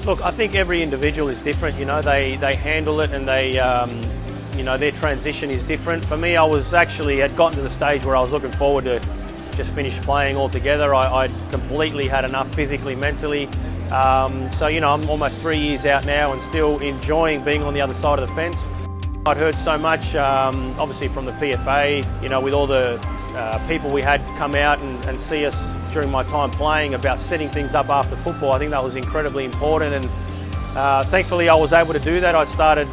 Look, I think every individual is different. You know, they handle it, and they, you know, their transition is different. For me, I had gotten to the stage where I was looking forward to just finish playing altogether. I completely had enough physically, mentally. So, you know, I'm almost 3 years out now and still enjoying being on the other side of the fence. I'd heard so much, obviously from the PFA, you know, with all the people we had come out and see us during my time playing about setting things up after football. I think that was incredibly important, and thankfully I was able to do that. I started,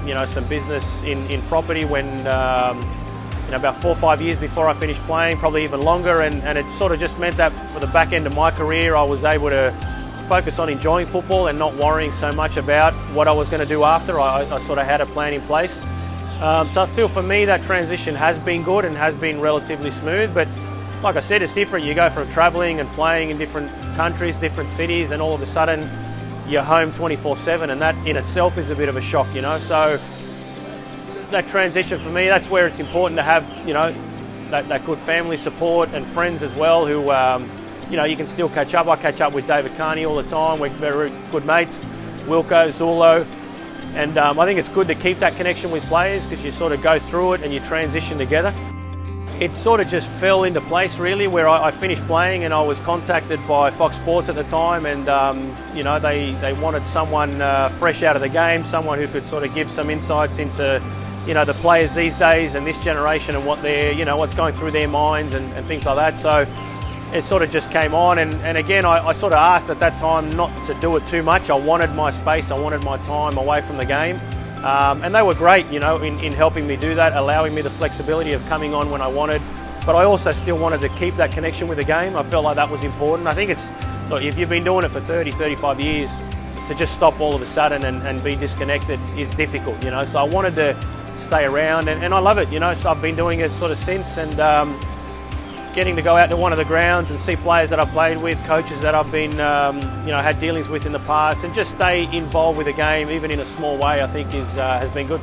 you know, some business in property when, you know, about 4 or 5 years before I finished playing, probably even longer, and it sort of just meant that for the back end of my career I was able to focus on enjoying football and not worrying so much about what I was going to do after. I sort of had a plan in place. So I feel for me that transition has been good and has been relatively smooth, but like I said, it's different. You go from travelling and playing in different countries, different cities, and all of a sudden you're home 24/7, and that in itself is a bit of a shock, you know. So that transition for me, that's where it's important to have, you know, that good family support and friends as well who, you know, you can still catch up. I catch up with David Carney all the time. We're very good mates, Wilco, Zulo. And I think it's good to keep that connection with players because you sort of go through it and you transition together. It sort of just fell into place really, where I finished playing and I was contacted by Fox Sports at the time, and you know, they wanted someone fresh out of the game, someone who could sort of give some insights into, you know, the players these days and this generation and what they're, you know, what's going through their minds and things like that. So it sort of just came on, and again, I sort of asked at that time not to do it too much. I wanted my space, I wanted my time away from the game. And they were great, you know, in helping me do that, allowing me the flexibility of coming on when I wanted. But I also still wanted to keep that connection with the game. I felt like that was important. I think it's, look, if you've been doing it for 30, 35 years, to just stop all of a sudden and be disconnected is difficult, you know. So I wanted to stay around, and I love it, you know. So I've been doing it sort of since, and getting to go out to one of the grounds and see players that I've played with, coaches that I've been, you know, had dealings with in the past, and just stay involved with the game, even in a small way, I think has been good.